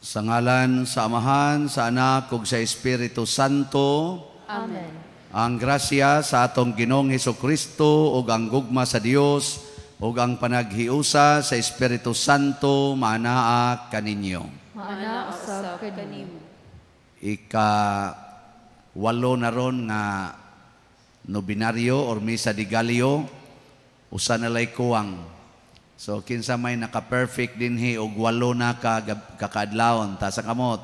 Sa ngalan sa Amahan, sa Anak, ug sa Espiritu Santo. Amen. Ang grasya sa atong Ginoong Hesukristo ug ang gugma sa Dios ug ang panaghiusa sa Espiritu Santo maanaa kaninyo. Maana usab kanimo. Ika-walo na ron nga nobinaryo or misa di Gallo, usa na lay kuwang. So kinsa may naka-perfect dinhi og 8 na kakaadlawon ta sa kamot.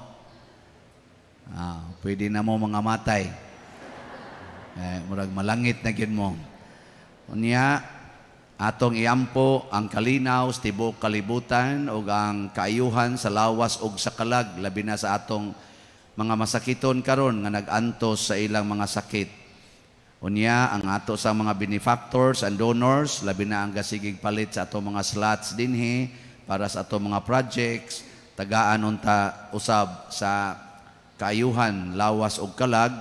Pwede na mo mga matay. Murag malangit na gyud mo. Unya atong iampo ang kalinaw sa tibuok kalibutan ug ang kaayuhan sa lawas ug sa kalag labi na sa atong mga masakiton karon nga nag-antos sa ilang mga sakit. Unya ang ato sa mga benefactors and donors labi na ang gasigig palit sa atong mga slots dinhi para sa atong mga projects tagaan unta usab sa kaayuhan lawas ug kalag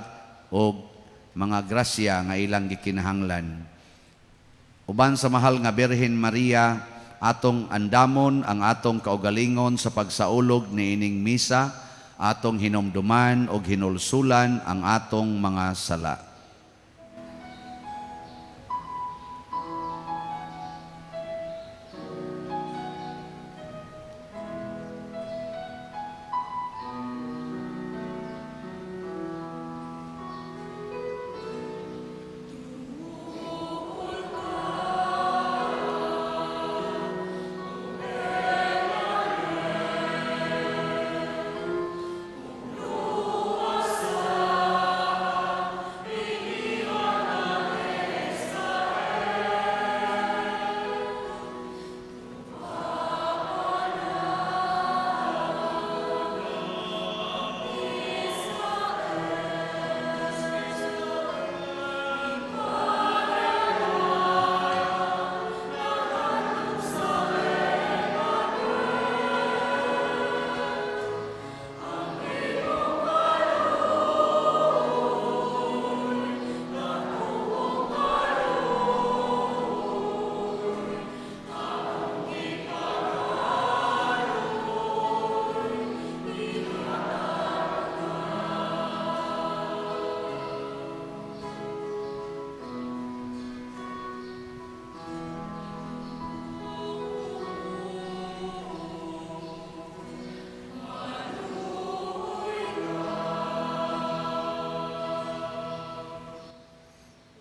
ug mga grasya nga ilang gikinahanglan. Uban sa mahal nga Birhen Maria, atong andamon ang atong kaugalingon sa pagsaulog niining misa, atong hinumduman og hinulsulan ang atong mga sala.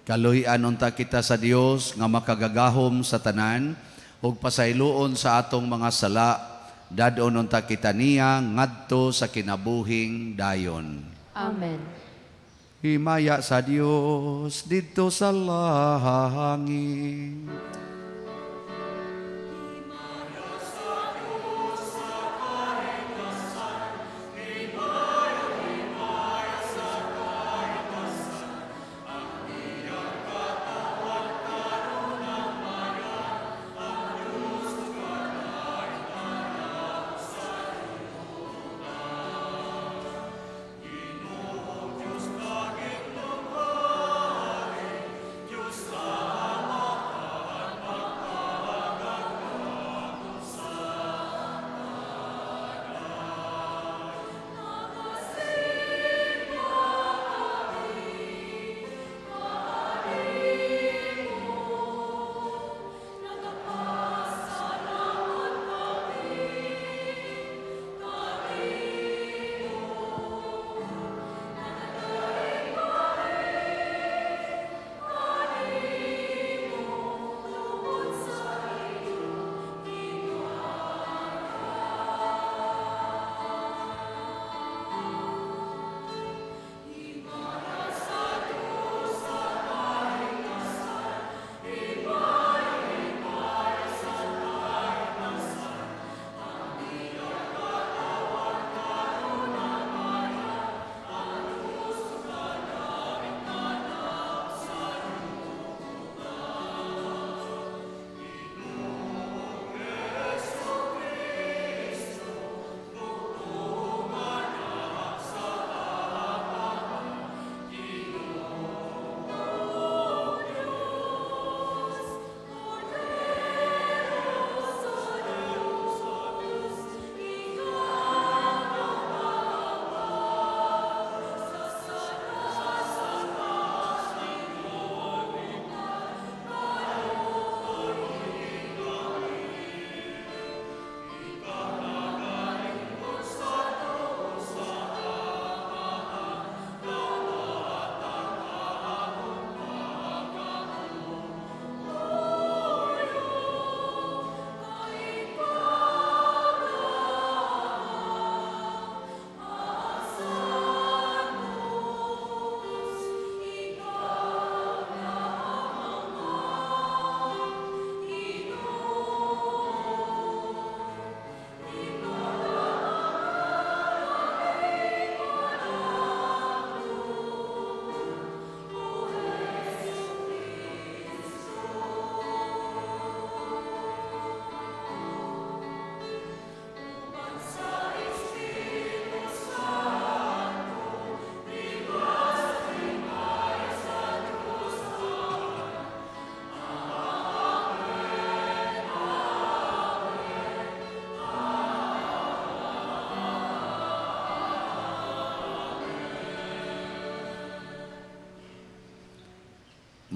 Kaluhian unta kita sa Dios nga makagagahom sa tanan ug pasayloon sa atong mga sala, dadon unta kita niya ngadto sa kinabuhing dayon. Amen. Himaya sa Dios didto sa langit.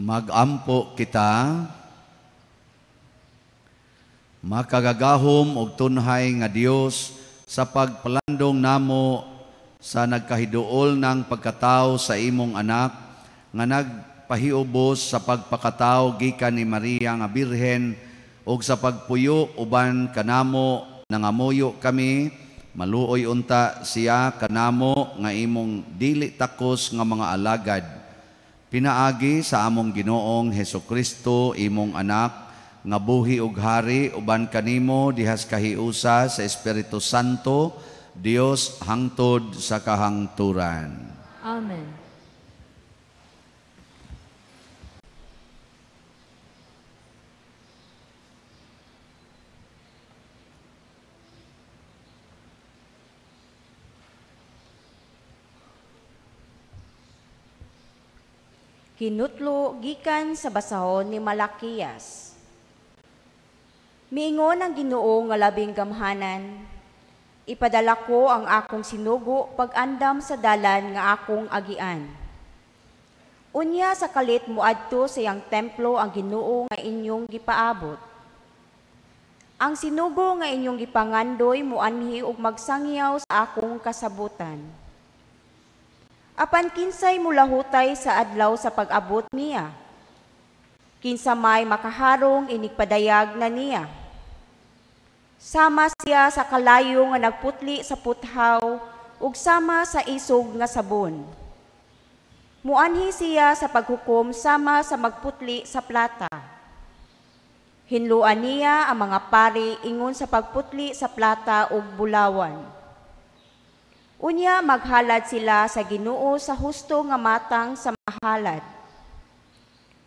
Magampo kita, makagagahom og tunhay nga Dios sa pagpalandong namo sa nagkahiduol ng pagkatao sa imong anak nga nagpahiubos sa pagpakatao gikan ni Maria nga Birhen ug sa pagpuyo uban kanamo nangamuyo kami maluoy unta siya kanamo nga imong dili takos nga mga alagad. Pinaagi sa among Ginoong Hesukristo imong anak nga buhi ug hari uban kanimo dihas kahiusa sa Espiritu Santo Dios hangtod sa kahangturan. Amen. Kinutlo gikan sa basahon ni Malakiyas. Miingon ang Ginoo nga labing gamhanan, ipadala ko ang akong sinugo pag-andam sa dalan nga akong agian. Unya sa kalit muadto sa iyang templo ang Ginoo nga inyong gipaabot. Ang sinugo nga inyong gipangandoy muanhi ug magsangyaw sa akong kasabutan. Apan kinsay mulahutay sa adlaw sa pag-abot niya. Kinsa may makaharong inigpadayag na niya. Sama siya sa kalayo nga nagputli sa puthaw ug sama sa isog nga sabon. Muanhi siya sa paghukom sama sa magputli sa plata. Hinluan niya ang mga pari ingon sa pagputli sa plata ug bulawan. Unya maghalad sila sa Ginoo sa husto nga matang sa mahalad.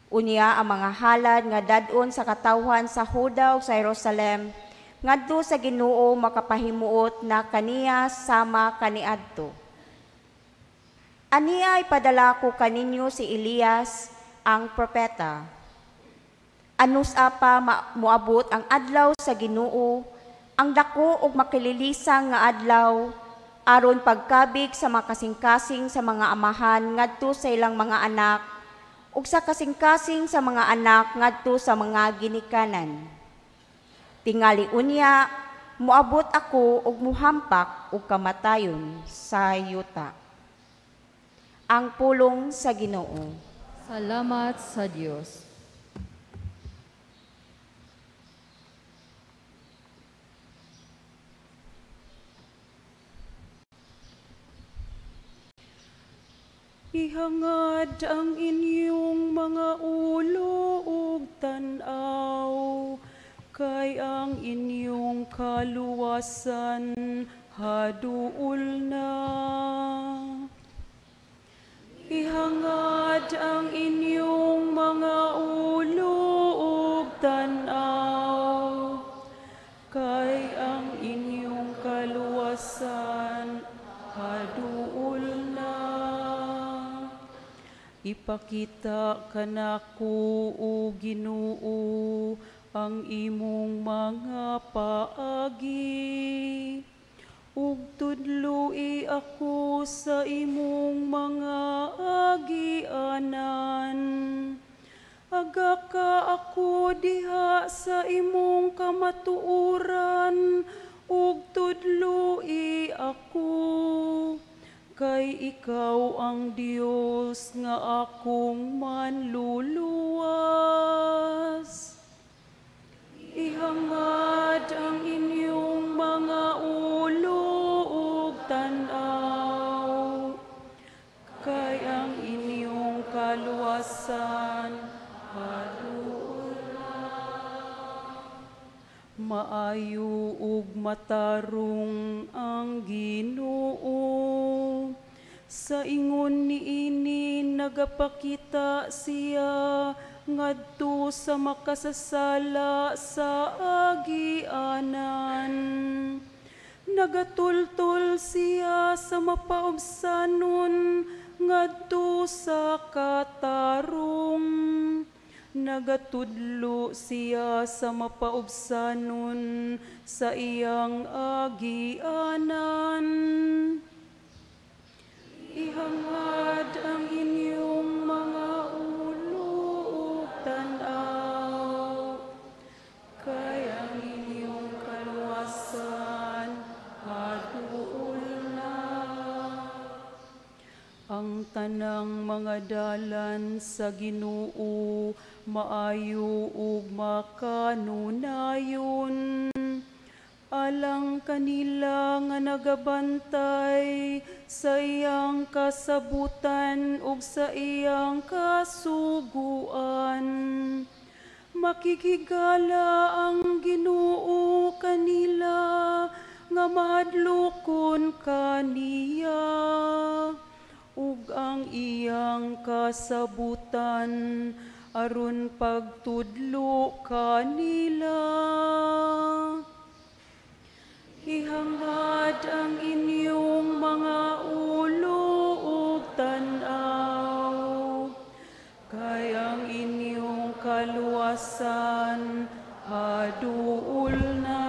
Unya ang mga halad nga dadon sa katawhan sa Huda ug sa Jerusalem ngadto sa Ginoo makapahimuot na kaniya sama kaniadto. Aniya ipadala ko kaninyo si Elias ang propeta. Anus apa moabot ang adlaw sa Ginoo, ang dako ug makililisang nga adlaw aron pagkabig sa makasing-kasing sa mga amahan ngadto sa ilang mga anak ug sa kasing-kasing sa mga anak ngadto sa mga ginikanan. Tingali unya moabot ako ug muhampak ug kamatayon sa yuta. Ang pulong sa Ginoo. Salamat sa Diyos. Ihangad ang inyong mga ulo ug tan-aw, kay ang inyong kaluwasan haduol na. Ihangad ang inyong mga ulo ug tan-aw, kay ang inyong kaluwasan haduol na. Ipakita kanako o Ginoo ang imong mga paagi, ug tudloi ako sa imong mga agianan. Agaka ako diha sa imong kamatuoran, ug tudloi ako. Kay ikaw ang Dios nga akong manluluwas. Ihangad ang inyong mga ulo ug tan-aw, kay ang inyong kaluwasan haduol na. Maayo ug matarong ang Ginoo. Sa ingon niini nagapakita siya ngadto sa makasasala sa agianan. Nagatultol siya sa mapaubsanon ngadto sa katarong. Nagatudlo siya sa mapaubsanon sa iyang agianan. Ihangad ang inyong mga ulo Ang tanang mga dalan sa Ginoo maayo ug makanunayon. Alang kanila nga nagabantay sa iyang kasabutan ug sa iyang kasuguan. Makikigala ang Ginoo kanila nga mahadlokon kaniya. Ug ang iyang kasabutan aron pagtudlo kanila. Ihangad ang inyong mga ulo ug tan-aw, kay ang inyong kaluwasan haduol na.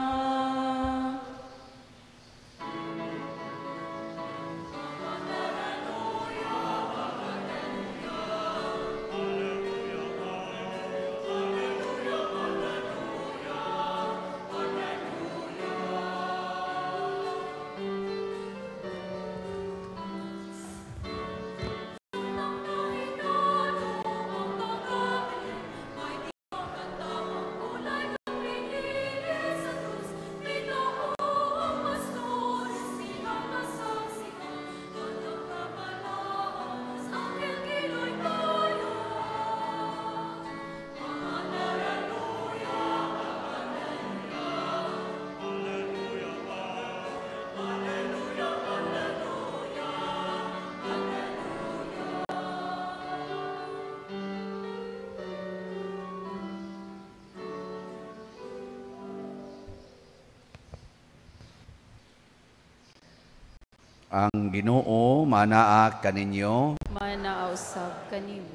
Ang Ginoo manaa kaninyo. Manausab kanimo.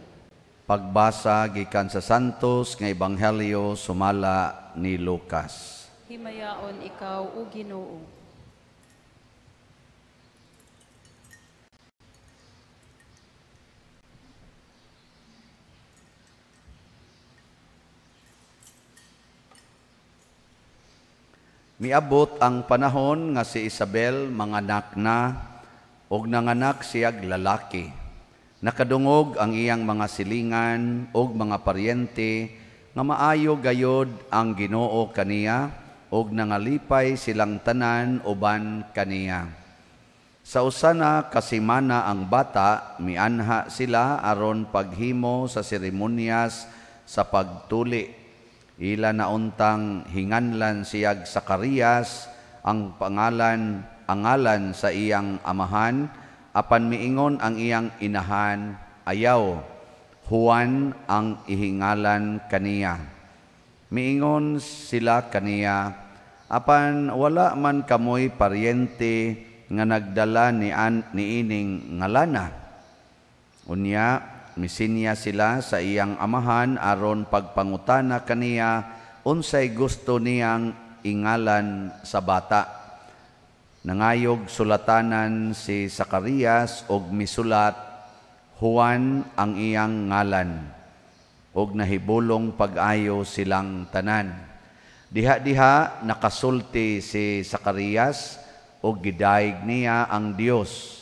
Pagbasa gikan sa Santos nga Ebanghelyo sumala ni Lucas. Himayaon ikaw o Ginoo. Miabot ang panahon nga si Isabel manganak na og nanganak siyag lalaki. Nakadungog ang iyang mga silingan og mga paryente nga maayo gayod ang Ginoo kaniya og nangalipay silang tanan uban kaniya. Sa usana kasimana ang bata, mianha sila aron paghimo sa seremonyas sa pagtuli. Ila nauntang hinganlan siyag Zacarias ang angalan sa iyang amahan, apan miingon ang iyang inahan, ayaw, Juan ang ihingalan kaniya. Miingon sila kaniya, apan wala man kamoy paryente nga nagdala niining ngalana. Unya, misinya sila sa iyang amahan aron pagpangutana kaniya unsay gusto niyang ingalan sa bata. Nangayog sulatanan si Zacarias og misulat, Juan ang iyang ngalan, og nahibulong pag-ayo silang tanan. Diha-diha nakasulti si Zacarias og gidaig niya ang Dios.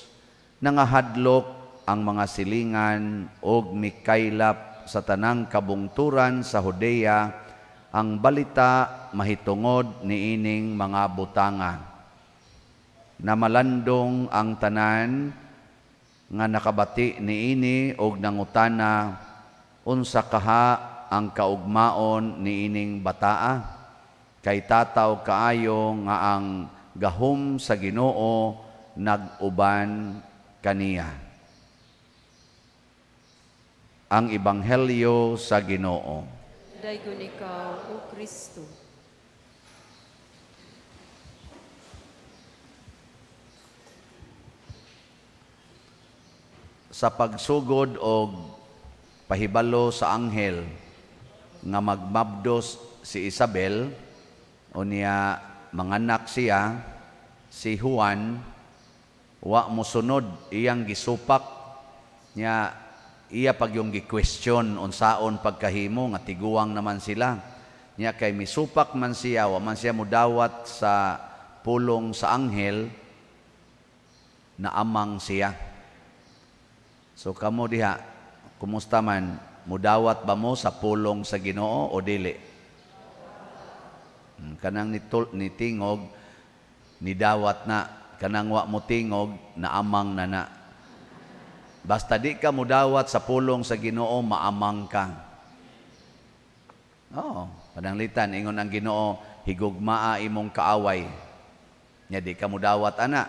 Nangahadlok ang mga silingan og mikaylap sa tanang kabungturan sa Judea ang balita mahitungod niining mga butanga. Namalandong ang tanan nga nakabati niini og nangutana unsa kaha ang kaugmaon niining bataa, kay tataw kaayo nga ang gahom sa Ginoo nag-uban kaniya. Ang Ebanghelyo sa Ginoo. Daygon ikaw, O Kristo. Sa pagsugod og pahibalo sa anghel nga magmabdos si Isabel, unya manganak siya, si Juan, wa mosunod iyang gisupak niya. Iya pag yung gi-question unsaon pagkahimo nga tiguang naman sila. Nya kay misupak man siya, wa man siya mudawat sa pulong sa anghel na amang siya. So kamo diha, kumusta man? Mudawat ba mo sa pulong sa Ginoo o dili? Kanang nitingog, nidawat na. Kanang wa mo tingog, naamang na na. Basta di ka mudawat sa pulong sa Ginoo, maamang ka. Oo, pananglitan, ingon ang Ginoo, higugmaa imong kaaway. Nya di ka mudawat ana.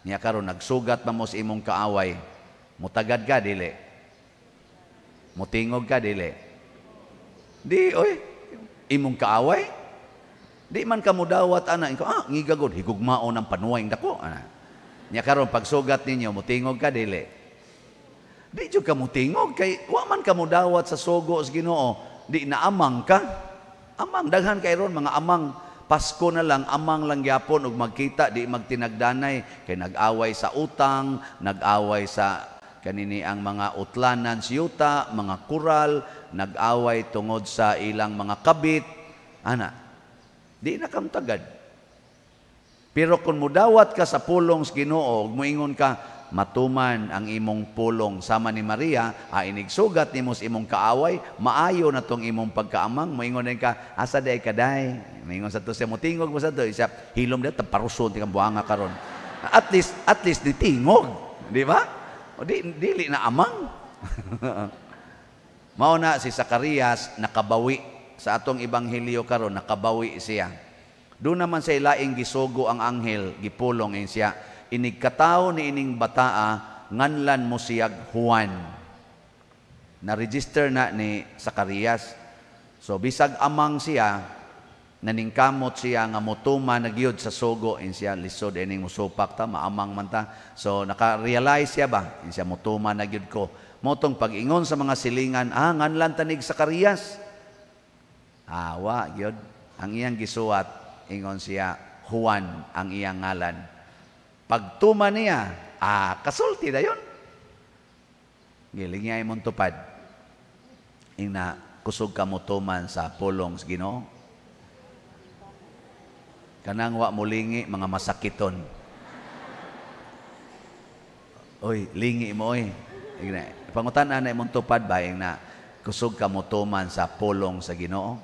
Nya karon nagsugat pa mo sa imong kaaway. Mutagad ka dili. Mutingog ka dili. Di oy, imong kaaway. Di man ka mudawat ana, ngigagod higugmaon ang panuway dako ana. Nya karon pagsugat ninyo, mutingog ka dili. Di jud ka mutingog kay wa man ka mudawat sa sugo sa Ginoo, di naamang ka. Amang daghan kay ron mga amang Pasko na lang, amang lang gyapon ug magkita di magtinagdanay kay nag-away sa utang, nag-away sa kanini ang mga utlanan siyuta, mga kural, nag-away tungod sa ilang mga kabit. Ana, di na kamtagad. Pero kung mudawat ka sa pulong sa Ginoo, moingon ka, matuman ang imong pulong sama ni Maria, inigsugat nimo sa imong kaaway, maayo na tong imong pagkaamang, moingon din ka, asa day kaday. Moingon sa to siya, mutingog mo sa to, isa hilom na taparuson ti kang buanga karon. At least ditingog, di ba? O dili na amang. Mao na si Zacarias nakabawi sa atong ebanghelyo karon, nakabawi siya. Doon naman sa ilaing gisugo ang anghel, gipulong siya. Inigkatao ni ining bataa, nganlan mo siyag Juan. Na-register na ni Zacarias. So bisag amang siya, naningkamot siya nga mutuman nagyod sa sugo siya lisod ining musupak ta, maamang man ta. So naka-realize siya ba? Siya mutuman nagyod ko. Motong pag-ingon sa mga silingan, nganlan tanig Zacarias. Wa gyud ang iyang gisuwat, ingon siya Juan ang iyang ngalan. Pagtuma niya, kasulti na yun. Giling niya imong tupad. Ina, kusog ka mo tuman sa pulong sa Ginoo. Kanang wa mulingi, mga masakiton. Oy, lingi mo oy. Pangutan-an na imong tupad ba, na kusog ka mo tuman sa pulong sa Ginoo.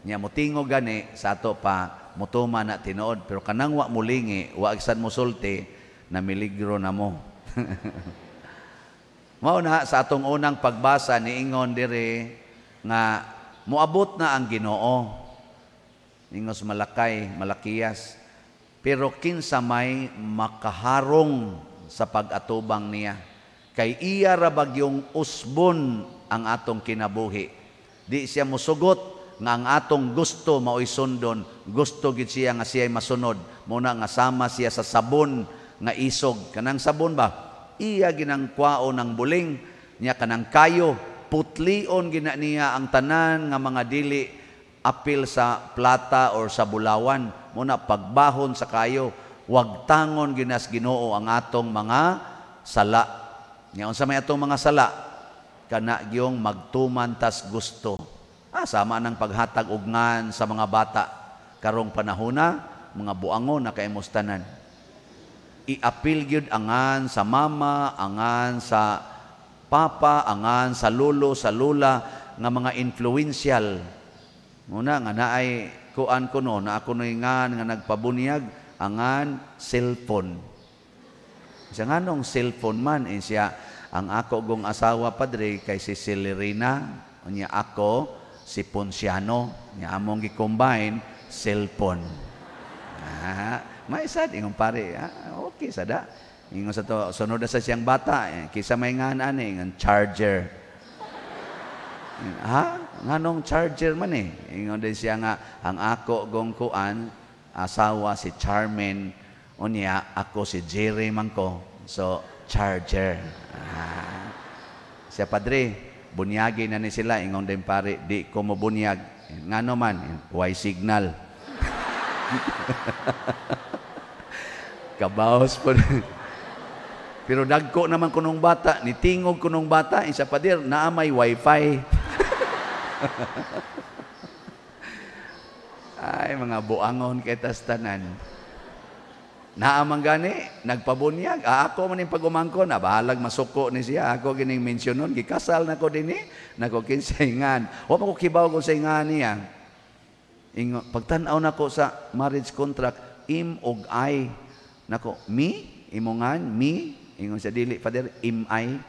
Niya mo tingog gani sa ato pa, mutuman na tinuod, pero kanang wa mulingi, wa agsan musulti, na miligro na mo. Mao na sa atong unang pagbasa niingon dire nga moabot na ang Ginoo. Ingos Malakiyas. Pero kinsa may makaharong sa pag-atubang niya. Kay iya ra bagyong usbon ang atong kinabuhi. Di siya musugot nga ang atong gusto mao'y sundon, gusto gid siya nga siya'y masunod. Muna nga sama siya sa sabon nga isog. Kanang sabon ba? Iya ginang kwao ng buling. Niya kanang kayo, putlion gina niya ang tanan nga mga dili apil sa plata or sa bulawan. Muna pagbahon sa kayo, wag tangon ginas Ginoo ang atong mga sala. Niya unsa may atong mga sala? Kana gyung magtumantas gusto. Sama ng paghatag ugngan sa mga bata. Karong panahona, mga buangon na kaimustanan. Iapil gyud angan sa mama, angan sa papa, angan sa lolo, sa lula, nga mga influential. Muna nga naay kuan ko no, na ako nga nagpabunyag, angan cellphone. Siya nga nung cellphone man, siya, ang ako gong asawa padre kay si Celerina, niya ako, si Ponciano, niya among gi-combine, cellphone. May sad, ingon pare, okay sada. Ingon sa to, sunod na sa siyang bata, kisa may nga ingon charger. Nganong charger man ingon din siya nga, ang ako gong kuan, asawa si Charmen, o niya, ako si Jerry man ko, so charger. Siya padre, bunyagi na ni sila, ingon din pare, di ko mo bunyag. Ngano man, why signal? Kabaos po. Pero dagko naman kunong bata, nitingog kunong bata, isa padir, naamay wifi. Ay, mga buangon kay tastanan. Naamang gani, nagpabunyag. Ako man yung pagumangko, bahalag masuko ni siya. Ako gining mensyonon, gikasal na ko din nako kinsaingan. Wa ko kibaw ko sa ingan niya. Pagtanaw na ko sa marriage contract, im og I. Nako, me, imongan, me, ingon sa dili, Father, im I.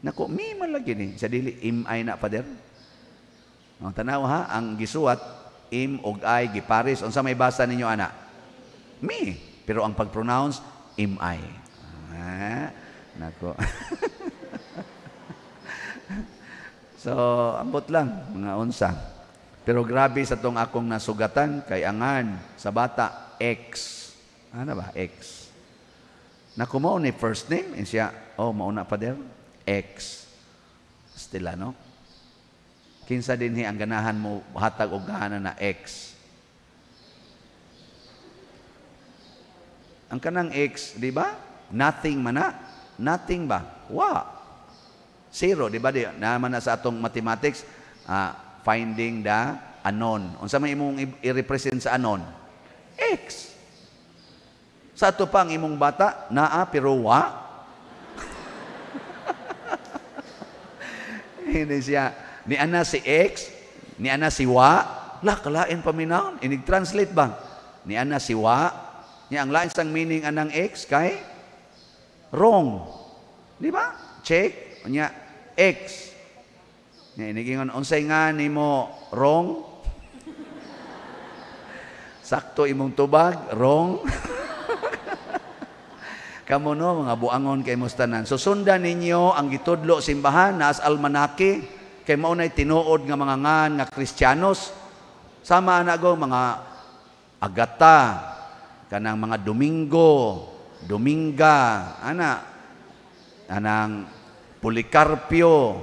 Nako, me man lagi ni, sa dili, im I na, Father. Tanaw ha, ang gisuwat, im og I, giparis. Unsa may basa ninyo, ana? Me. Pero ang pag-pronounce, im I. Nako. So, ambot lang, mga unsa. Pero grabe sa tong akong nasugatan, kay angan, sa bata, X. Ano ba? X. Naku mo ni first name, siya, mauna pa der, X. Stila, no? Kinsa din ang ganahan mo, hatag o gahanan na X. Ang kanang X, di ba? Nothing man na. Nothing ba? Zero, di ba? Naman na sa atong mathematics, finding the unknown. Unsa may imong i-represent sa unknown? X. Sa ato pang imong bata, naa pero wa. Hindi siya. Ni ana si X, ni ana si wa. Kalain paminaw. Inig-translate ba? Ni ana si wa. Niya ang lain sang meaning anang X kay wrong. Di ba? Check. Niya X. Niya inigingon, unsay nga nimo wrong? Sakto imong tubag, wrong. Kamo no, mga buangon kay mustanan. So sundan ninyo ang gitudlo simbahan naas almanaki kay mao nay tinuod nga mga ngan nga Kristiyanos. Sama na go mga Agata, kanang mga Domingo, Dominga, anang Policarpio,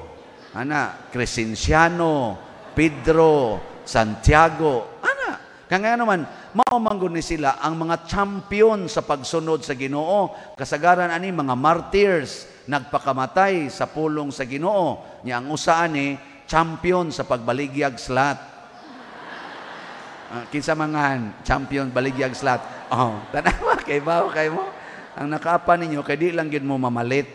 Crescenciano, Pedro, Santiago, kaya naman, maumanggon ni sila ang mga champion sa pagsunod sa Ginoo. Kasagaran ani mga martyrs, nagpakamatay sa pulong sa Ginoo. Nya ang usaan ni champion sa pagbaligyag slat. Kinsa mangan champion baligyag slat. Tanawa kay mo. Ang nakaapa ninyo kay di lang gid mo mamalit.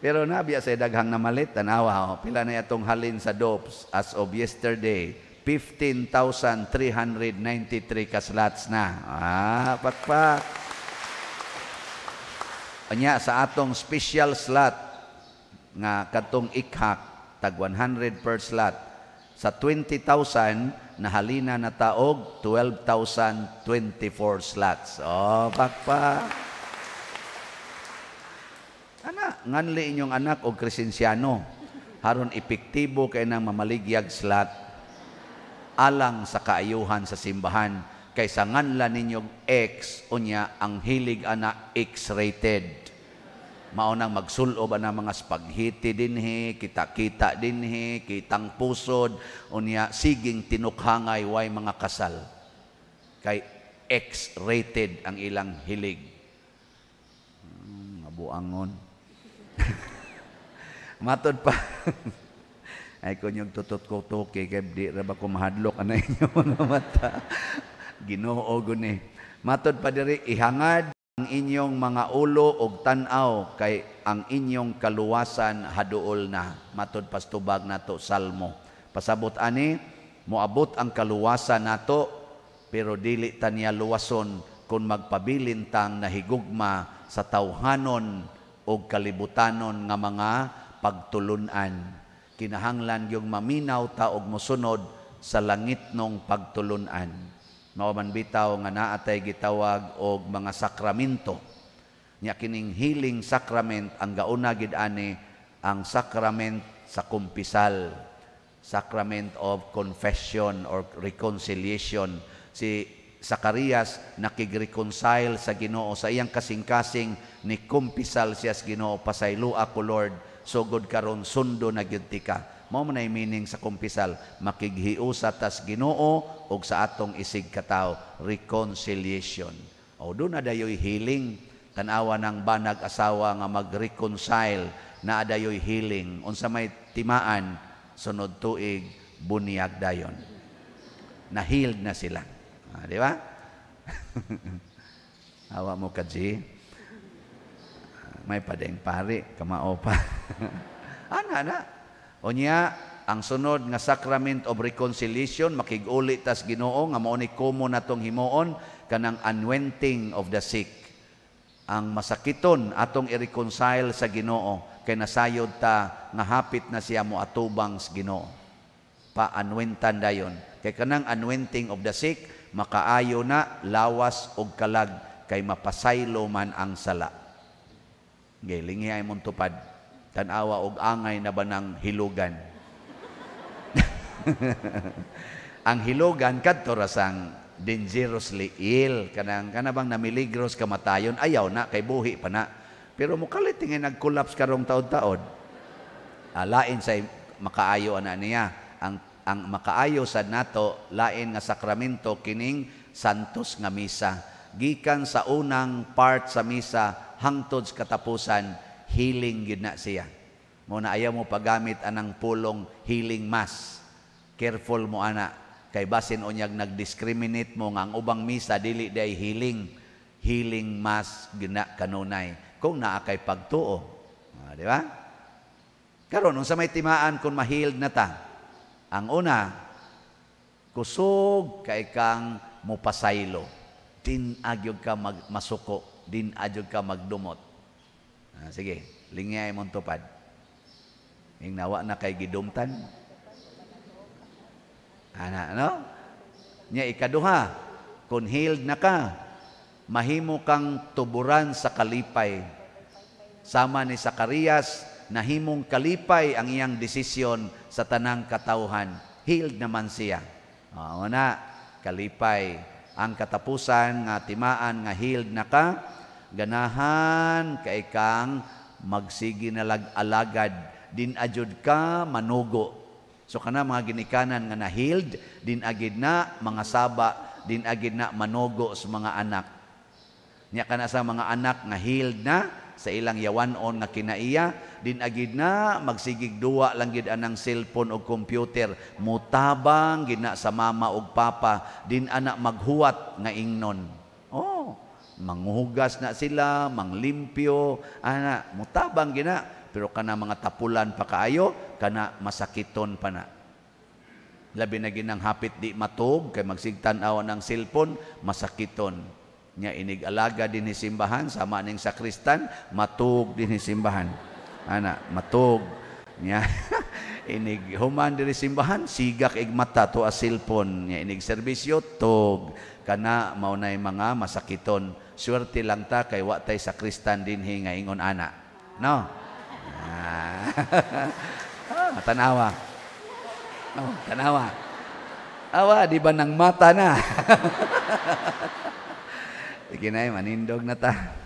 Pero nabiya sa daghang namalit, tanawa, pila na itong halin sa dopes as of yesterday. 15,393 kaslats na. Pakpak. Anya sa atong special slot nga katong ikhak tag 100 per slot sa 20,000 na halina na taog 12,024 slots. Pakpak. Nganli inyong anak o Crescenciano haron epektibo kay nang mamaligyag slot alang sa kaayuhan sa simbahan kaysa nganla ninyong X unya ang hilig ana X-rated. Maunang magsulob ana mga spaghetti dinhi, kita-kita dinhi, kitang pusod unya siging tinukhangay way mga kasal. Kay X-rated ang ilang hilig. Mabuangon. Matod pa. Ay ko yung tutot ko toke kay di ra ba ko mahadlok ana inyo mga mata. Ginoo guni. Matod pa diri ihangad ang inyong mga ulo og tan-aw kay ang inyong kaluwasan haduol na. Matod pastubag nato Salmo. Pasabot ani moabot ang kaluwasan nato pero dili ta niya luwason kung magpabilintang nahigugma sa tawhanon og kalibutanon nga mga pagtulunan. Kinahanglan yung maminaw ta og mosunod sa langitnong pagtulunan. Mao man bitaw nga naatay gitawag og mga sakramento. Nya kining healing sacrament ang gauna gid ani ang sacrament sa kumpisal, sacrament of confession or reconciliation. Si Zacarias nakigreconcile sa Ginoo sa iyang kasing-kasing ni kumpisal siya sa Ginoo, pasaylo ako Lord, sugod karon sundo na gyud ka. Mao man ay meaning sa kumpisal, makighiusa tas Ginoo og sa atong isig katawo, reconciliation. O doon na dayoy healing, tanawa ng banag asawa nga mag-reconcile, na dayoy healing. Unsa may timaan, sunod tuig bunyag dayon. Na-healed na sila. Di ba? Awa mo ka, G. May padeng pari, kamao pa. Ana. Unya, ang sunod nga Sacrament of Reconciliation, makig-uli tas Ginoo, nga mao ni kumo natong himuon, kanang anointing of the sick. Ang masakiton atong i-reconcile sa Ginoo, kay nasayod ta nga hapit na siya mo atubang sa Ginoo. Pa-anointan dayon. Kay kanang anointing of the sick, makaayo na, lawas og kalag, kay mapasaylo man ang sala. Gilingi ay mong tupad, tanawa og angay na ba ng hilugan. Ang hilugan kadto rasang dangerously ill, kanang kanabang namiligros kamatayon, ayaw na, kay buhi pa na. Pero mukalit nga nag-collapse karong taon-taon. Lain sa makaayo ana niya. Ang makaayo sad nato, lain nga sakramento kining santos nga misa. Gikan sa unang part sa misa hangtod sa katapusan, healing gyud na siya. Muna ayaw mo paggamit anang pulong healing mass. Careful mo ana, kay basin unyag nag-discriminate mo nga ang ubang misa dili day healing mass gyud na kanunay kung naa kay pagtuo. Di ba? Karon unsa may timaan kung ma-healed na ta? Ang una, kusog kay kang mupasaylo. Din agyog ka masuko, din agyog ka magdumot. Sige, lingay mong tupad. Ing nawa na kay gidumtan. Ana, no? Nya ikaduha, kung healed na ka, mahimo kang tuburan sa kalipay. Sama ni Zacarias, nahimong kalipay ang iyang desisyon sa tanang katawhan. Healed naman siya. Una, kalipay. Ang katapusan nga timaan nga healed na ka, ganahan kay kang magsigi na alagad, din adyod ka manugo. So kana mga ginikanan nga na-healed, din agid na mga saba, din agid na manugo sa mga anak. Nya kana sa mga anak nga healed na, sa ilang yawanon nga kinaiya, din agid na magsigig duwa lang gid anang cellphone o computer, mutabang gid na sa mama ug papa, din ana maghuwat nga ingnon. Manghugas na sila, manglimpyo, ana mutabang gid na, pero kana mga tapulan pa kaayo, kana masakiton pa na. Labi na ginang hapit di matug kay magsigtan-aw ng cellphone, masakiton. Nya inig-alaga din ni simbahan, sama ning sakristan, matug din ni simbahan. Ana, matug. Nya inig human diri simbahan, sigak ig mata to a cellphone. Nya inig serbisyo, tug. Kana maunay mga masakiton. Swerte lang ta kay wa tay sakristan dinhi nga ingon ana. No? Tanawa. No, tanawa. Awa, di ba nang mata na? Sige na, manindog na ta.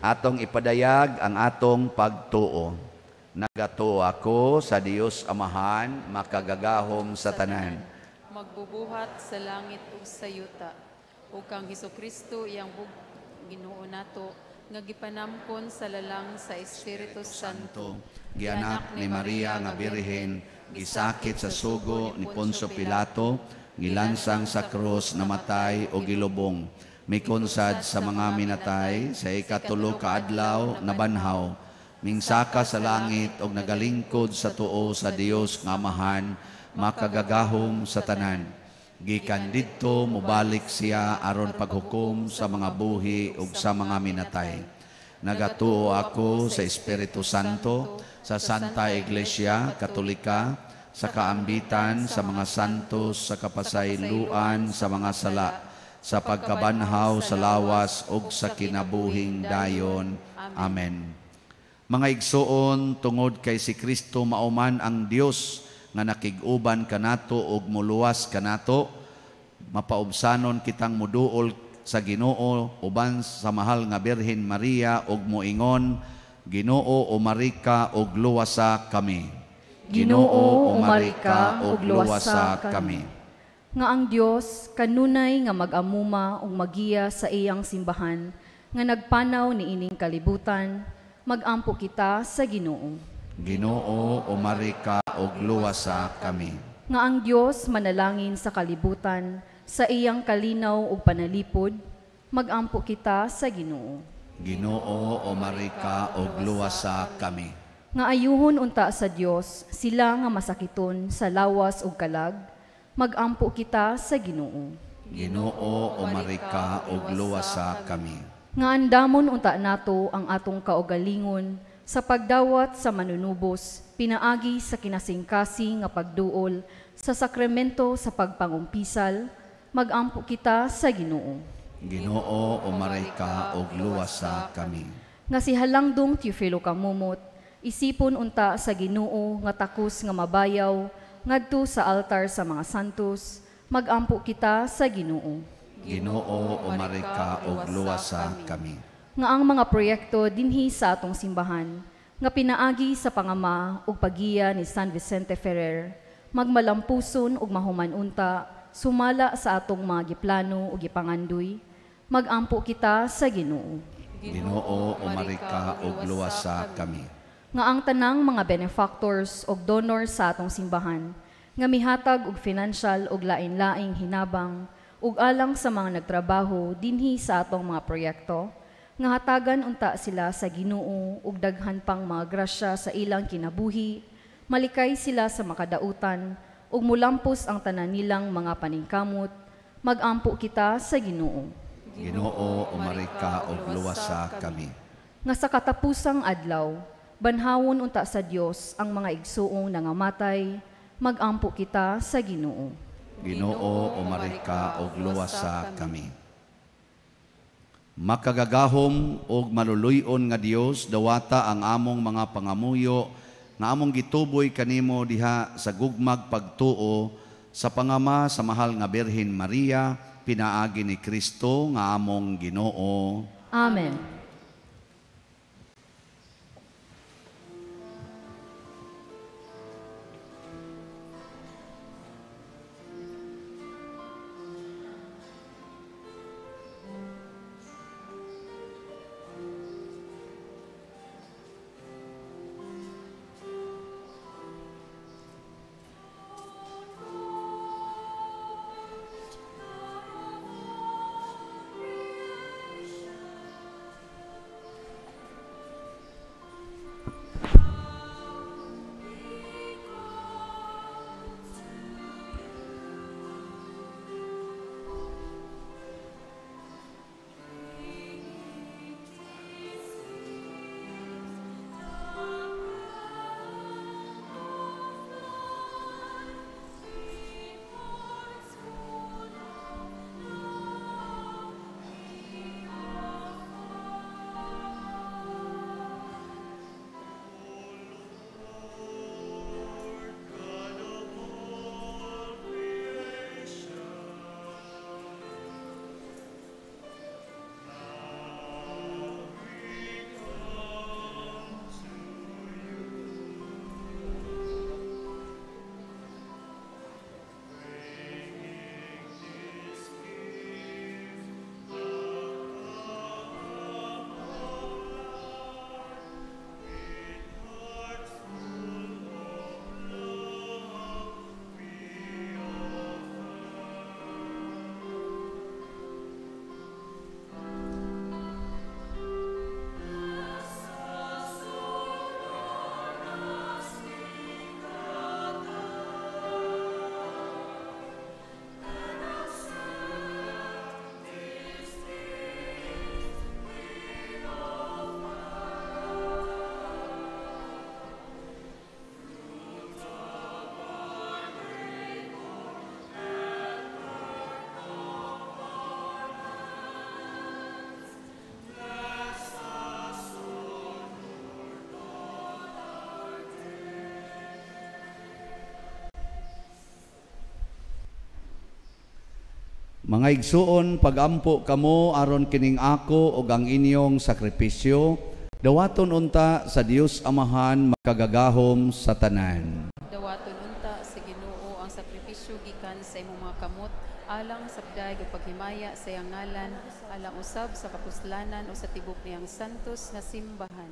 Atong ipadayag ang atong pagtuo. Nagatuo ako sa Dios Amahan, makagagahom sa tanan. Magbubuhat sa langit ug sa yuta. Ug kang Hesukristo iyang Ginoo nato nga gipanamkon sa lalang sa Espiritu Santo. Gianak ni Maria nga Birhen, gisakit sa sugo ni Poncio Pilato, gilansang sa krus, namatay o gilubong. Mikonsad sa mga minatay, sa ikatulo ka adlaw nabanhaw, mingsaka sa langit og nagalingkod sa tuo sa Dios nga Amahan, makagagahom sa tanan. Gikan didto mubalik siya aron paghukom sa mga buhi ug sa mga minatay. Nagatuo ako sa Espiritu Santo, sa Santa Iglesia Katolika, sa kaambitan sa mga santos, sa kapasayloan sa mga sala, sa pagkabanhaw sa lawas ug sa kinabuhing dayon. Amen. Mga igsoon, tungod kay si Kristo mauman ang Dios nga nakig-uban kanato ug muluwas kanato, mapaubsanon kitang muduol sa Ginoo uban sa mahal nga Birhen Maria ug moingon, Ginoo umarika ug luwasa kami. Ginoo umarika ug luwasa kami. Nga ang Dios kanunay nga mag-amuma ug magiya sa iyang simbahan, nga nagpanaw ni ining kalibutan, mag-ampo kita sa Ginoo. Ginoo umarika ug luwasa kami. Nga ang Dios manalangin sa kalibutan, sa iyang kalinaw ug panalipod, magampo kita sa Ginoo. Ginoo, umari ka og luwasa kami. Nga ayuhon unta sa Dios sila nga masakiton sa lawas ug kalag, magampo kita sa Ginoo. Ginoo, umari ka og luwasa kami. Nga andamon unta nato ang atong kaugalingon sa pagdawat sa manunubos, pinaagi sa kinasingkasing nga pagduol sa sakramento sa pagpangumpisal, magampo kita sa Ginoo. Ginoo, umari ka og luwasa kami. Nga si Halangdong Teofilo Kamumot, isipon unta sa Ginoo nga takos nga mabayaw ngadto sa altar sa mga santos, magampo kita sa Ginoo. Ginoo, umari ka og luwasa kami. Nga ang mga proyekto dinhi sa atong simbahan, nga pinaagi sa pangama ug pagiya ni San Vicente Ferrer, magmalampuson ug mahuman unta, sumala sa atong mga giplano ug gipangandoy, magampo kita sa Ginoo. Ginoo, umari ka og luwasa kami. Nga ang tanang mga benefactors ug donors sa atong simbahan, nga mihatag og financial ug lain-laing hinabang ug alang sa mga nagtrabaho dinhi sa atong mga proyekto, nga hatagan unta sila sa Ginoo ug daghan pang mga grasya sa ilang kinabuhi, malikay sila sa makadautan ug mulampos ang tanan nilang mga paningkamot, magampo kita sa Ginoo. Ginoo, umari ka og luwasa kami. Nga sa katapusang adlaw, banhawon unta sa Dios ang mga igsuong nangamatay, magampo kita sa Ginoo. Ginoo, umari ka og luwasa kami. Makagagahom og maluluyon nga Dios, dawata ang among mga pangamuyo nga among gituboy kanimo diha sa gugmag pagtuo sa pangama sa mahal nga Birhen Maria, pinaagi ni Kristo nga among Ginoo. Amen. Mga igsuon, pagampo kamo aron kining ako ug ang inyong sakripisyo, dawaton unta sa Dios Amahan makagagahom sa tanan. Dawaton unta sa Ginoo ang sakripisyo gikan sa imong mga kamot, alang sa pagdayeg ug paghimaya sa iyang ngalan, alang usab sa kapuslanan o sa tibok niyang santos nga simbahan.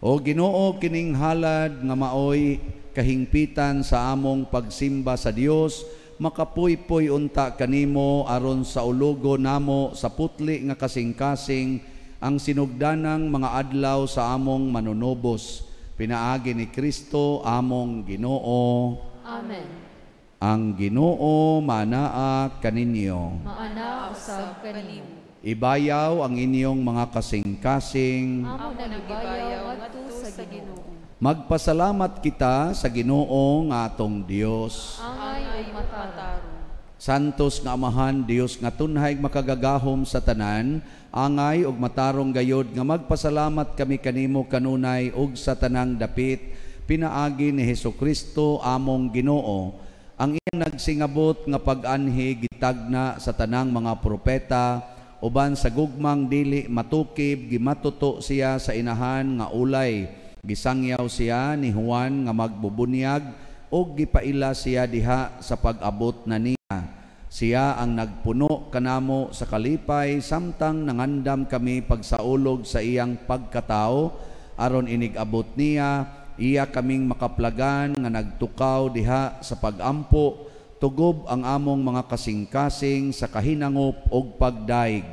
O Ginoo, kining halad nga maoy kahingpitan sa among pagsimba sa Dios, makapuypoy unta kanimo aron sa ulugo namo sa putli nga kasing-kasing ang sinugdanang mga adlaw sa among manunubos. Pinaagi ni Kristo among Ginoo. Amen. Ang Ginoo manaa kaninyo. Maana usab kanimo. Ibayaw ang inyong mga kasing-kasing. Amo nagibayaw ngadto sa Ginoo. Magpasalamat kita sa Ginoo nga atong Dios. Angay ug matarong. Santos nga Amahan, Dios nga tunhay makagagahom sa tanan, angay ug matarong gayod nga magpasalamat kami kanimo kanunay ug sa tanang dapit pinaagi ni Hesukristo among Ginoo. Ang iyang nagsingabot nga pag-anhi gitagna sa tanang mga propeta, uban sa gugmang dili matukib gimatuto siya sa inahan nga ulay. Gisangyaw siya ni Juan nga magbubunyag ug gipaila siya diha sa pag-abot na niya. Siya ang nagpuno kanamo sa kalipay samtang nangandam kami pagsaulog sa iyang pagkatao aron inigabot niya iya kaming makaplagan nga nagtukaw diha sa pagampo tugob ang among mga kasing-kasing sa kahinangop ug pagdaig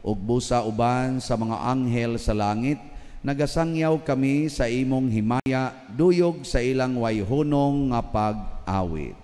ug busa uban sa mga anghel sa langit. Nagasangyaw kami sa imong himaya duyog sa ilang wayhunong nga pag-awit.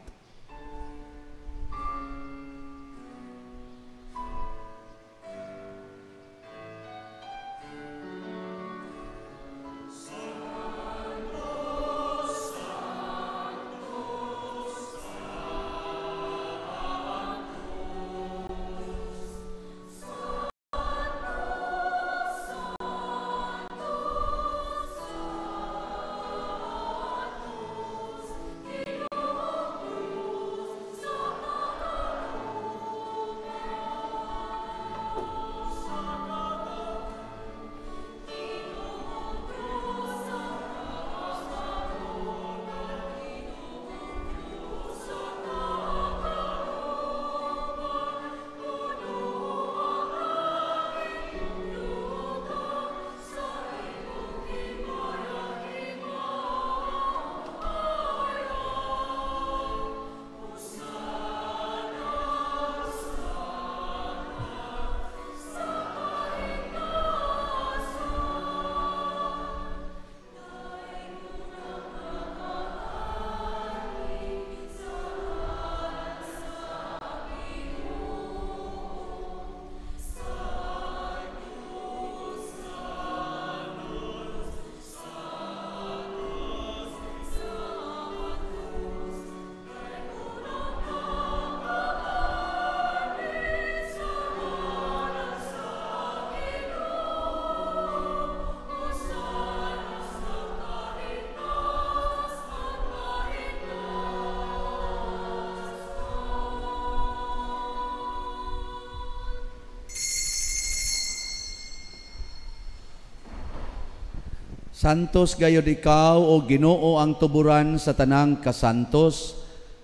Santos gayod ikaw o Ginoo ang tuburan sa tanang kasantos.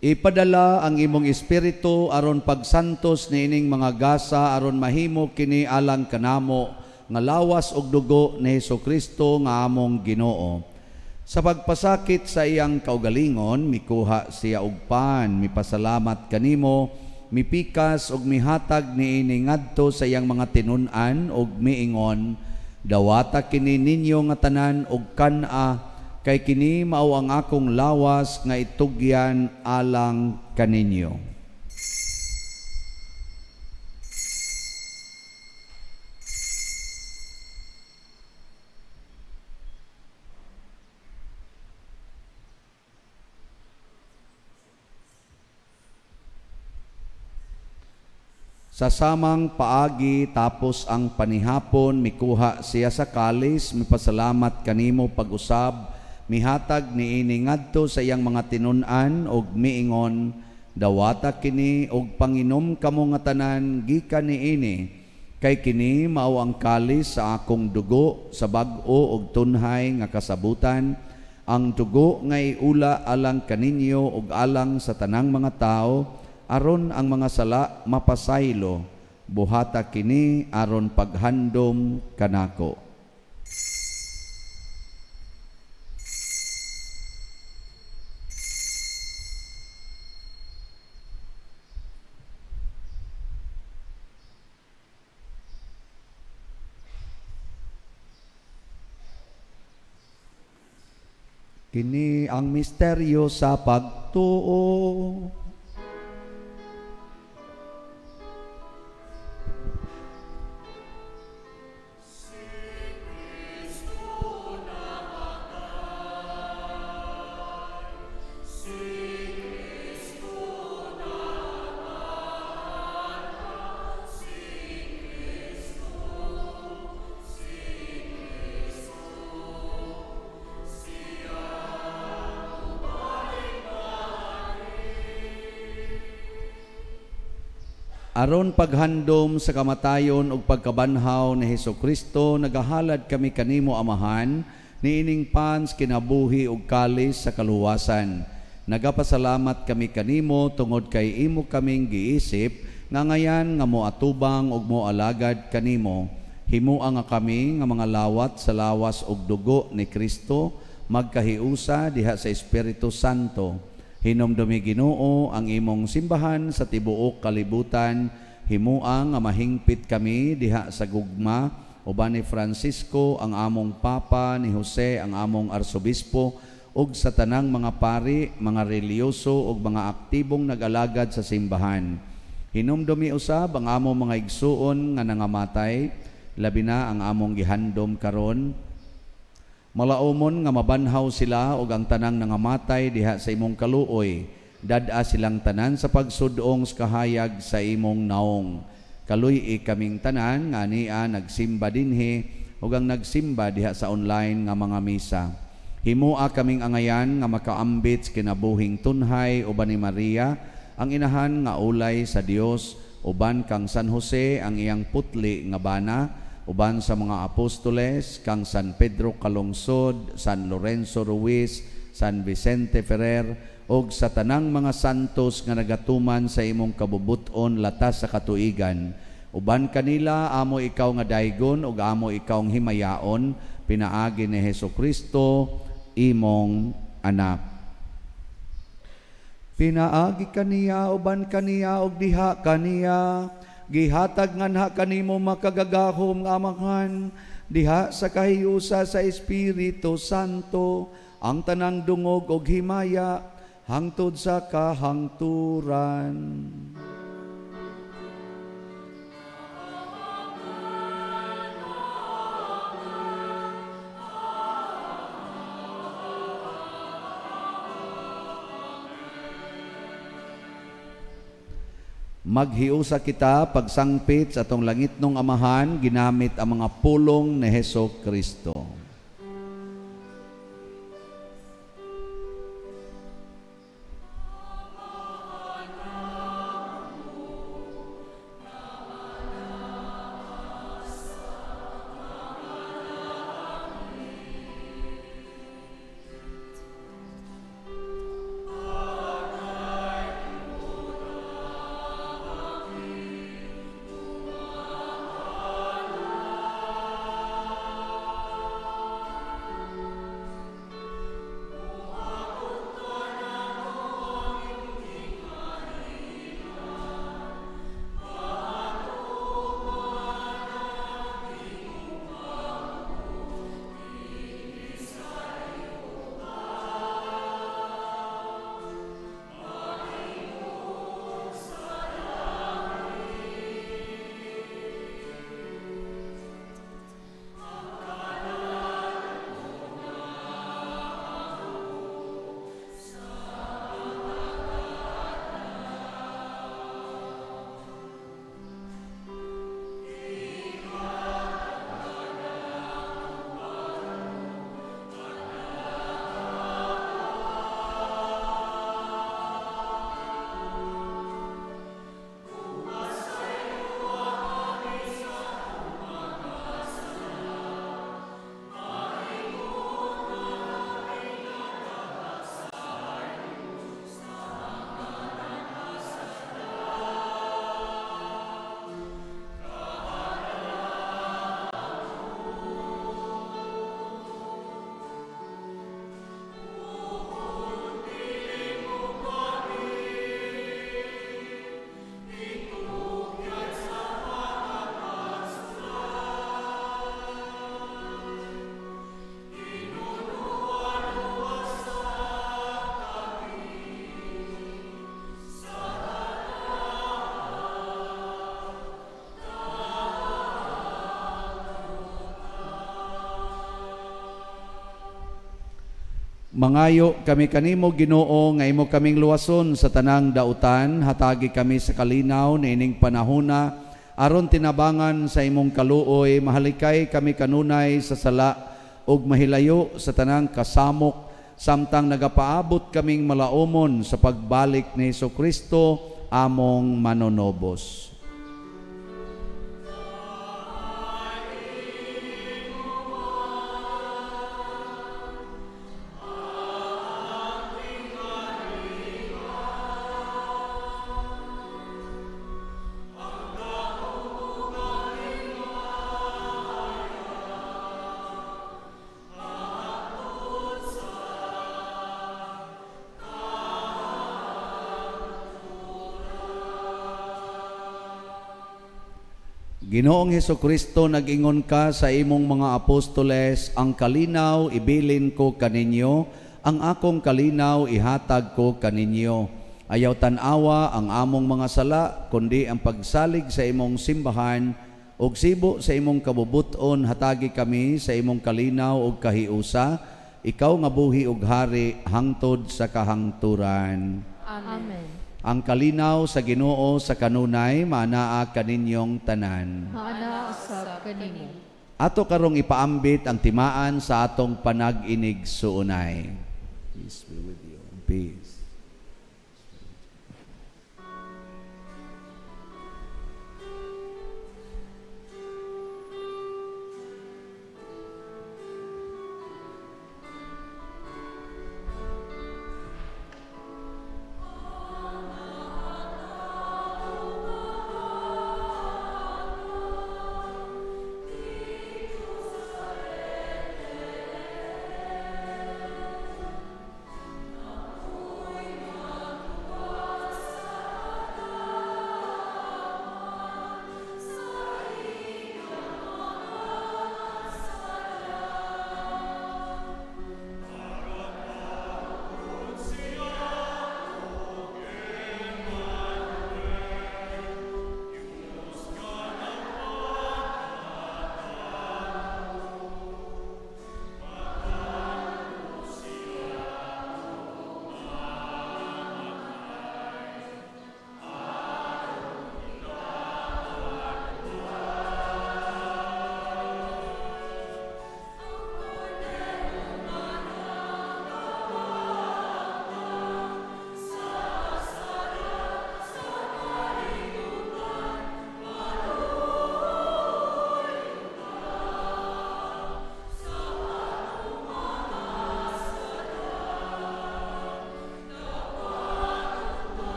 Ipadala ang imong espiritu aron pagsantos niining mga gasa aron mahimo kini alang kanamo nga lawas og dugo ni Hesukristo nga among Ginoo. Sa pagpasakit sa iyang kaugalingon, mikuha siya og pan, mipasalamat kanimo, mipikas og mihatag niini ngadto sa iyang mga tinun-an og miingon, dawata kini ninyo nga tanan og kana, kay kini mao ang akong lawas nga itugyan alang kaninyo. Sa samang paagi tapos ang panihapon, mikuha siya sa kalis, mipasalamat kanimo pag-usab, mihatag niini ngadto sa iyang mga tinun-an og miingon, dawata kini og panginom kamo nga tanan gikan niini, kay kini mao ang kalis sa akong dugo sa bag-o og tunhay nga kasabutan, ang dugo nga iula alang kaninyo og alang sa tanang mga tao, aron ang mga sala mapasaylo, buhata kini aron paghandom kanako. Kini ang misteryo sa pagtuo. Aron paghandom sa kamatayon ug pagkabanhaw ni Hesukristo, nagahalad kami kanimo Amahan, niining pans kinabuhi ug kalis sa kaluwasan. Nagapasalamat kami kanimo tungod kay imo kaming giisip nga ngayan nga moatubang ug moalagad kanimo. Himua nga kami nga mga lawat sa lawas ug dugo ni Kristo, magkahiusa diha sa Espiritu Santo. Hinomdumi Ginoo ang imong simbahan sa tibuok kalibutan, himua nga mahingpit kami diha sa gugma, uban ni Francisco ang among Papa, ni Jose ang among Arsobispo, ug sa tanang mga pari, mga reliyoso ug mga aktibong nag-alagad sa simbahan. Hinomdumi usab ang among mga igsuon nga nangamatay, labi na ang among gihandom karon. Malaumon nga mabanhaw sila ug ang tanang nangamatay diha sa imong kaluoy. Dad-a silang tanan sa pagsudong sa kahayag sa imong naong. Kaluy kaming tanan nga ania nagsimba dinhi ug ang nagsimba diha sa online nga mga misa. Himua kaming angayan nga makaambit kinabuhing tunhay uban ni Maria, ang inahan nga ulay sa Dios, uban kang San Jose ang iyang putli nga bana, uban sa mga apostoles, kang San Pedro Calungsod, San Lorenzo Ruiz, San Vicente Ferrer, og sa tanang mga santos nga nagatuman sa imong kabubuton latas sa katuigan. Uban kanila, amo ikaw nga daygon, ug amo ikaw ang himayaon, pinaagi ni Hesukristo, imong anak. Pinaagi kaniya, uban kaniya, ug diha kaniya, gihatag nganha kanimo makagagahom nga Amahan, diha sa kahiusa sa Espiritu Santo, ang tanang dungog og himaya hangtod sa kahangturan. Maghiusa kita pagsangpit sa atong langitnong Amahan ginamit ang mga pulong ni Hesukristo. Mangayo kami kanimo Ginoo nga imo kaming luwason sa tanang dautan, hatagi kami sa kalinaw niining panahona aron tinabangan sa imong kaluoy, mahalikay kami kanunay sa sala ug mahilayo sa tanang kasamok samtang nagapaabot kaming malaumon sa pagbalik ni Jesucristo among manonobos. Ginoong Hesukristo, nag-ingon ka sa imong mga apostoles, ang kalinaw ibilin ko kaninyo, ang akong kalinaw ihatag ko kaninyo. Ayaw tanawa ang among mga sala, kundi ang pagsalig sa imong simbahan, ug sibo sa imong kabubuton, hatagi kami sa imong kalinaw ug kahiusa, ikaw nga buhi ug hari hangtod sa kahangturan. Amen. Ang kalinaw sa Ginoo sa kanunay maanaa kaninyong tanan. Maana usab kanimo. Ato karong ipaambit ang timaan sa atong panag-inig suunay. Peace be with you. Peace.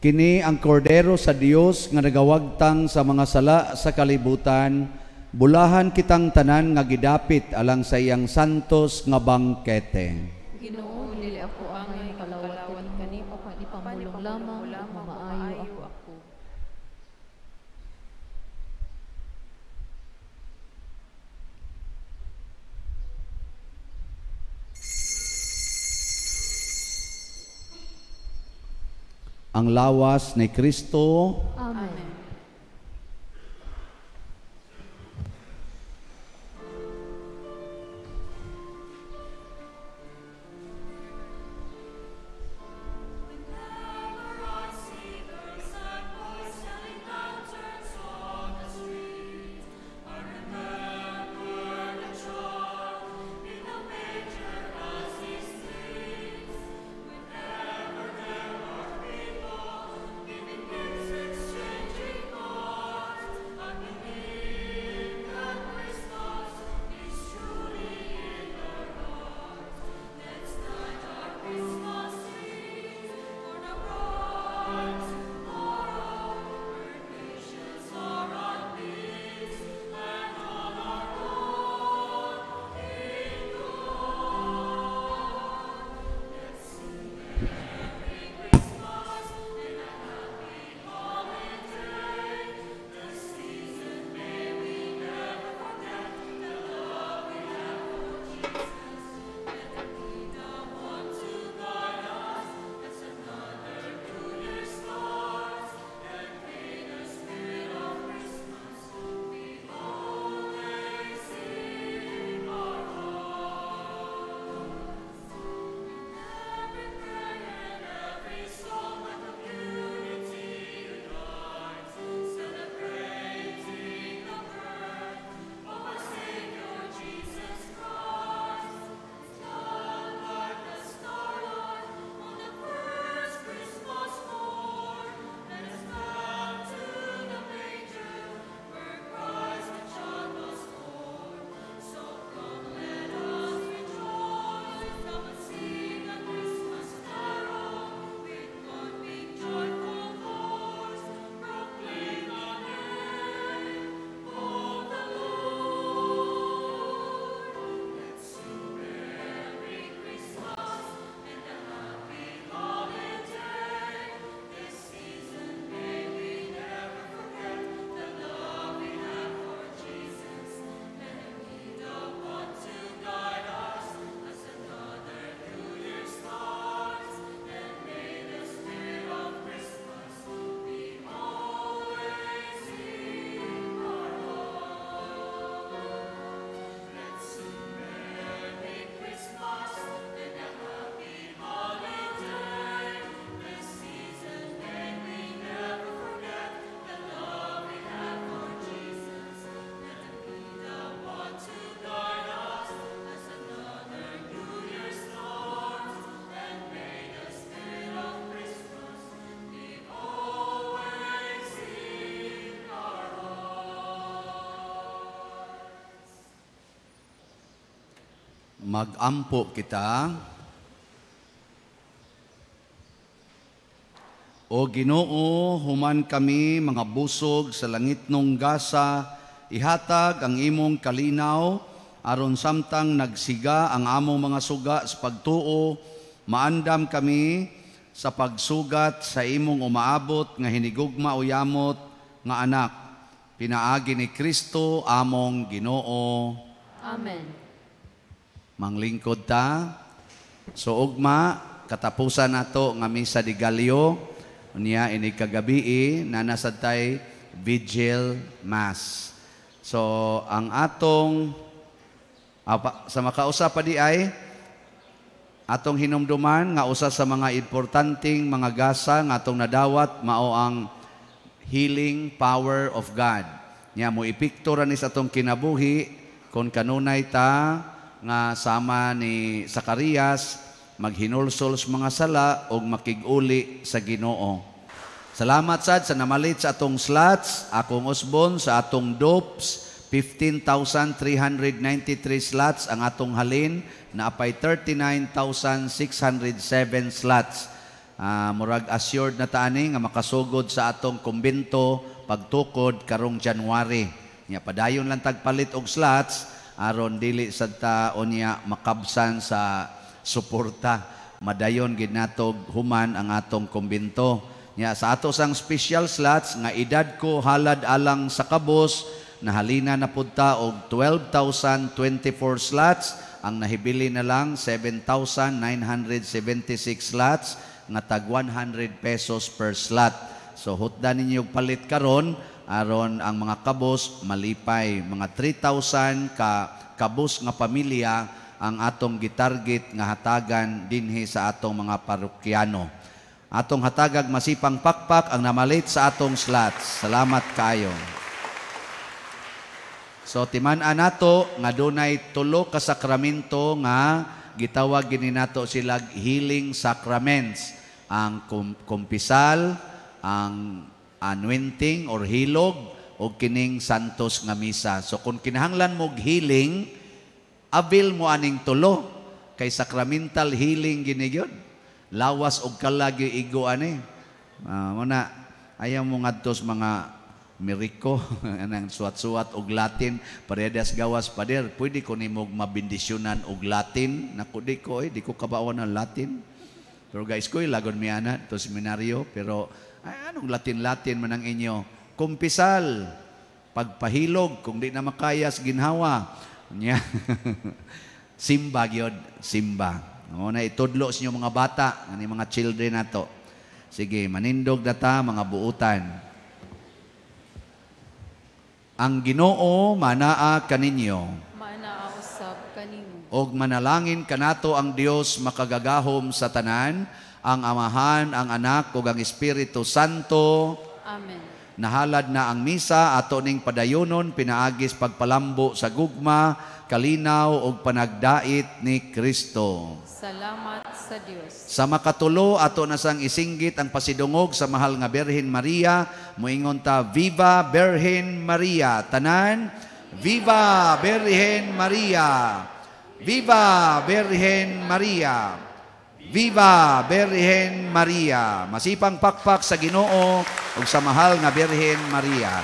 Kini ang kordero sa Dios nga nagawagtang sa mga sala sa kalibutan, bulahan kitang tanan nga gidapit alang sa iyang santos nga bangkete. Ginoo, dili ako ang kalawat kanimo, ipamulong lamang ug mamaayo ako. Ang lawas ni Kristo. Amen. Magampo kita. O Ginoo, human kami mga busog sa langitnong gasa, ihatag ang imong kalinaw, aron samtang nagsiga ang among mga suga sa pagtuo, maandam kami sa pagsugat sa imong umaabot nga hinigugma o yamot nga anak. Pinaagi ni Kristo among Ginoo. Amen. Manglingkod ta. So ugma, katapusan nato nga misa di Galyo. Unya ini kagabi na nasa tay Vigil Mass. So ang atong sa makausap pa di ay atong hinumduman nga usa sa mga importanteng mga gasa nga atong nadawat mao ang healing power of God. Nya mo ipiktura ni sa atong kinabuhi kung kanunay ta nga sama ni Zacarias maghinulsol sa mga sala o makiguli sa Ginoo. Salamat sad sa namalit sa atong slots, akong usbon sa atong dopes, 15,393 slots ang atong halin, na apay 39,607 slots. Murag assured na taani nga makasugod sa atong kumbento pagtukod karong January. Nya padayon lang tagpalit og slots aron dili sad ta unya makabsan sa suporta. Madayon gid natog human ang atong kumbento. Nya sa ato sang special slots nga edad ko halad alang sa kabos, nahalina na pudta og 12,024 slots, ang nahibili na lang 7,976 slots nga tag 100 pesos per slot. So hutdan ninyo palit karon aron ang mga kabos malipay. Mga 3,000 ka kabos nga pamilya ang atong gitarget nga hatagan dinhi sa atong mga parokyano. Atong hatagag masipang pakpak ang namalit sa atong slots. Salamat kayo. So timan-an nato nga dunay tulo ka sakramento nga gitawag gini nato sila healing sacraments. Ang kumpisal, ang anointing or hilog, o kining santos nga misa. So kung kinahanglan mo healing, avail mo aning tulo. Kay sacramental healing gini gyud. Lawas og kalagi igo ani. Muna ayaw mo ngadtos mga miriko anang suwat-suwat og Latin paredas gawas pader. Pwede ko nimo mabindisyonan og Latin. Naku di ko di ko kabawan ng Latin. Pero guys ko lagon mi ana to seminaryo pero anong Latin man ang inyo? Kumpisal, pagpahilog kung di na makayas ginhawa. Nya simba gyud, simba. Na itudlo sa inyo mga bata, ani mga children nato. Sige, manindog data mga buutan. Ang Ginoo manaa kaninyo. Manaa usab kanimo. Og manalangin kanato ang Dios makagagahom sa tanan, ang Amahan, ang Anak, ug ang Espiritu Santo. Amen. Nahalad na ang misa, ato ning padayonon, pinaagis pagpalambo sa gugma, kalinaw ug panagdait ni Kristo. Salamat sa Dios. Sa makatulo, ato na sang isinggit ang pasidungog sa mahal nga Birhen Maria. Muingon ta, Viva Birhen Maria. Tanan, Viva Birhen Maria. Viva Birhen Maria. Viva Birhen Maria. Masipang pakpak sa Ginoo ug sa mahal nga Birhen Maria.